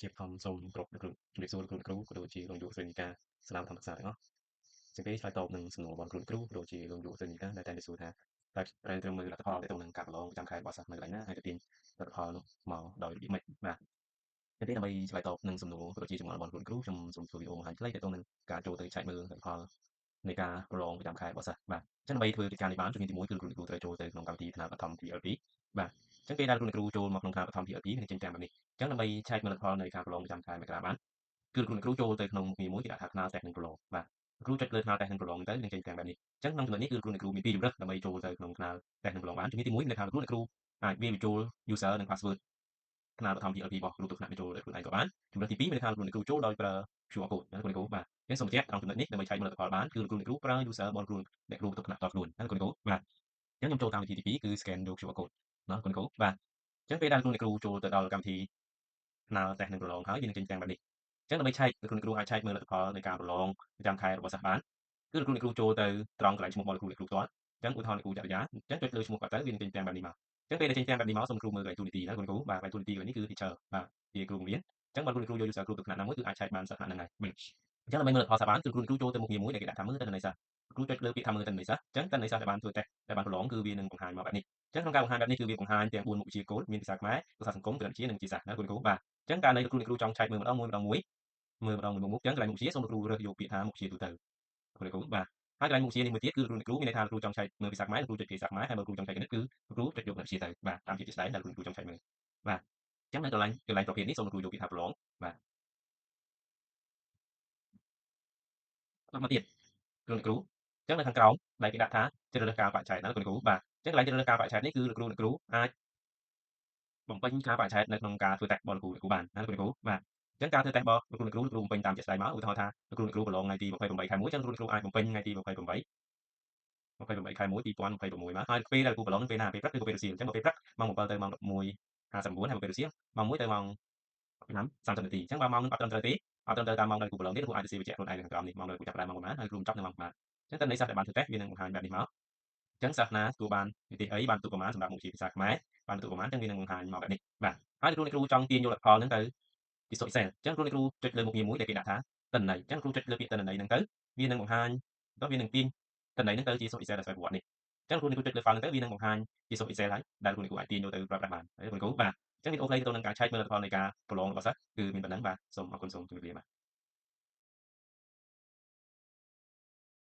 ជាបឋមសូមគោរពជំរាបសួរលោកគ្រូក៏ដូចជាលោកនាយកស្រីនីកាសាលាធម្មសាស្ត្រទាំងអស់ជាពេលឆ្លើយតបនឹងសំណួររបស់លោកគ្រូក៏ដូចជាលោកនាយកស្រីនីកាដែលតែងតែសួរថាតើត្រូវត្រឹមមើលលទ្ធផលទាក់ទងនឹងការប្រឡងប្រចាំខែរបស់សិស្សនៅកន្លែងណាហើយទៅទាញលទ្ធផលនោះមកដោយរបៀបម៉េចបាទជាពេលដើម្បីឆ្លើយតបនឹងសំណួរក៏ដូចជាចម្ងល់របស់លោកគ្រូខ្ញុំសូមធ្វើវីដេអូបង្ហាញខ្លីទាក់ទងនឹងការចូលទៅឆែកមើលលទ្ធផលនៃការប្រឡងប្រចាំខែរបស់សិស្សបាទអញ្ចឹងដើម្បីធ្វើកិច្ចការនេះបានជំហានទី1គឺលោកគ្រូត្រូវចូលទៅក្នុងកម្មវិធីថ្នាក់បឋម TLP បាទអញ្ចឹងពេលដែលលោកគ្រូចូលមកក្នុងថ្នាក់បឋម TLP មានចេញតាមបែបនេះអញ្ចឹងដើម្បីឆែកមើលលទ្ធផលនៃការប្រឡងប្រចាំខែមករាបានគឺលោកគ្រូចូលទៅក្នុងមុខងារមួយគេដាក់ថាថ្នាលតេស្តនិងប្រឡងបាទគ្រូចុចលើថ្នាលតេស្តនិងប្រឡងទៅនឹងចេញតាមបែបនេះអញ្ចឹងក្នុងចំណុចនេះគឺលោកគ្រូមានពីរជម្រើសដើម្បីចូលទៅក្នុងថ្នាលតេស្តនិងប្រឡងបានជំហានទី1មានន័យថាលោកគ្រូអាចវាយបញ្ចូល user និង password ថ្នាលបឋម TLP របស់គ្រូទុកថ្នាក់បញ្ចូលដោយខ្លួនឯងក៏បានជំរើសទី2មានន័យថាលោកគ្រូចូលដោយប្រើ QR code ណាលោកគ្រូបាទអញ្ចឹងសូមបញ្ជាក់ក្នុងចំណុចនេះដើម្បីឆែកមើលលទ្ធផលបានគឺលោកគ្រូប្រើ user របស់គ្រូអ្នកគ្រូទុកថ្នាក់តខ្លួនណាលោកគ្រូបាទអញ្ចឹងខ្ញុំចូលកម្មវិធីទី2គឺ scan យក QR code ណាលោកគ្រូបាទអញ្ចឹងពេលដែលលោកគ្រូចូលទៅដល់កម្មវិធីថ្នាលតេស្តនិងប្រឡងហើយវានឹងចេញតាមបែបនេះអញ្ចឹងដើម្បីឆែកលោកគ្រូអាចឆែកមើលលទ្ធផលនៃការប្រឡងប្រចាំខែរបស់សិស្សបានគឺលោកគ្រូចូលទៅត្រង់កន្លែងឈ្មោះរបស់លោកគ្រូផ្ទាល់អញ្ចឹងឧទាហរណ៍លោកគ្រូចរិយាអញ្ចឹងចុចលើឈ្មោះគាត់ទៅវានឹងចេញតាមបែបនេះមកអញ្ចឹងពេលដែលចេញតាមបែបនេះមកសូមគ្រូមើលកន្លែងទូនីតិណាលោកគ្រូបាទកន្លែងទូនីតិនេះគឺ teacher បាទជាគ្រូបង្រៀនអញ្ចឹងបើលោកគ្រូយក user គ្រូទុកថ្នាក់ណាមួយគឺអាចឆែកបានសិស្សថ្នាក់ហ្នឹងហើយអញ្ចឹងដើម្បីមើលលទ្ធផលសិស្សបានគឺគ្រូចូលទៅមុខងារមួយដែលគេដាក់ថាមើលទិន្នន័យសិស្សគ្រូចុចលើពាក្យថាមើលទិន្នន័យសិស្សអញ្ចឹងទិន្នន័យសិស្សដែលបានធ្វើតេស្តដែលបានប្រឡងគឺវានឹងបង្ហាញមកបែបនេះអញ្ចឹងក្នុងការបង្ហាញបែបនេះគឺវាបង្ហាញទាំង4មុខវិជ្ជាគោលមានភាសាខ្មែរភាសាសង្គមគណិតវិទ្យានិងវិទ្យាសាស្ត្រណាលោកគ្រូបាទអញ្ចឹងករណីលោកគ្រូចង់ឆែកមើលម្ដងមួយមើលម្ដងមួយមុខអញ្ចឹងកន្លែងមុខវិជ្ជាសូមលោកគ្រូរើសយកពាក្យថាមុខវិជ្ជាទូទៅលោកគ្រូបាទហើយកន្លែងមុខវិជ្ជានេះមួយទៀតគឺលោកគ្រូមានន័យថាលោកគ្រូចង់ឆែកមើលភាសាខ្មែរលោកគ្រូចុចភាសាខ្មែរហើយបើលោកគ្រូចង់ឆែកគណិតគឺលោកគ្រូចុចយកគណិតវិទ្យាទៅបាទតាមជាជាក់ស្ដែងដែលលោកគ្រូចង់ឆែកមើលបាទអញ្ចឹងនៅកន្លែងប្រភេទនេះសូមលោកគ្រូយកពាក្យថាប្រឡងបាទបន្តមកទៀតលោកគ្រូអញ្ចឹងនៅខាងក្រោមដែលគេដាក់ថាជ្រើសរើសការបរិច្ឆេទណាលោកគ្រូបាទអញ្ចឹងកន្លែងជ្រើសរើសការបរិច្ឆេទនេះគឺលោកគ្រូអាចបំពេញការបរិច្ឆេទនៅក្នុងការធ្វើតេស្តរបស់លោកគ្រូបានណាលោកគ្រូបាទអញ្ចឹងការធ្វើតេស្តរបស់លោកគ្រូបំពេញតាមជាក់ស្ដែងមកឧទាហរណ៍ថាលោកគ្រូប្រឡងថ្ងៃទី28ខែ1អញ្ចឹងលោកគ្រូអាចបំពេញថ្ងៃទី28ខែ1 2026មកហើយពេលដែលលោកគ្រូប្រឡងនឹងពេលណាពេលព្រឹកឬក៏ពេលរសៀលអញ្ចឹងបើពេលព្រឹកម៉ោង7ទៅម៉ោង11:59ហើយបើពេលរសៀលម៉ោង1ទៅម៉ោង5:30នាទីអញ្ចឹងបើម៉ោងនឹងអត់ត្រឹមត្រូវទេអត់ត្រឹមត្រូវតាមម៉ោងដែលលោកគ្រូប្រឡងទេលោកគ្រូអាចទៅសៀវបញ្ជាក់ខ្លួនឯងនៅខាងក្រោមនេះម៉ោងដែលលោកគ្រូចាប់ផ្ដើមម៉ោងប៉ុន្មានហើយគ្រូបញ្ចប់នៅម៉ោងប៉ុន្មានអញ្ចឹងតើន័យសិស្សដែលបានធ្វើតេស្តវានឹងបង្ហាញបែបនេះមកអញ្ចឹងសិស្សណាទទួលបាននិទេសអីបានបន្ទុកប្រមាណសម្រាប់មុខវិជ្ជាភាសាខ្មែរបានបន្ទុកប្រមាណអញ្ចឹងវានឹងបង្ហាញមកបែបនេះបាទហើយលោកគ្រូចង់ទាញយកលទ្ធផលហ្នឹងទៅពិសូច Excel អញ្ចឹងលោកគ្រូចុចលើមុខងារមួយដែលគេដាក់ថាទិន្នន័យអញ្ចឹងគ្រូចុចលើពាក្យទិន្នន័យហ្នឹងទៅវានឹងបង្ហាញវានឹងទាញទិន្នន័យហ្នឹងទៅជាសូត្រ Excel ដែលស្វ័យប្រវត្តិនេះអញ្ចឹងលោកគ្រូចុចលើ file ហ្នឹងទៅវានឹងបង្ហាញជាសូត្រ Excel ហើយដែលលោកគ្រូអាចទាញយកទៅប្រើប្រាស់បានហើយលោកគ្រូបាទអញ្ចឹងវីដេអូខ្លីទៅនឹងការឆែកមើលលទ្ធផលនៃការប្រឡងរបស់សិស្សគឺមានប៉ុណ្ណឹងបាទសូមអរគុណសូមជម្រាបលាបាទ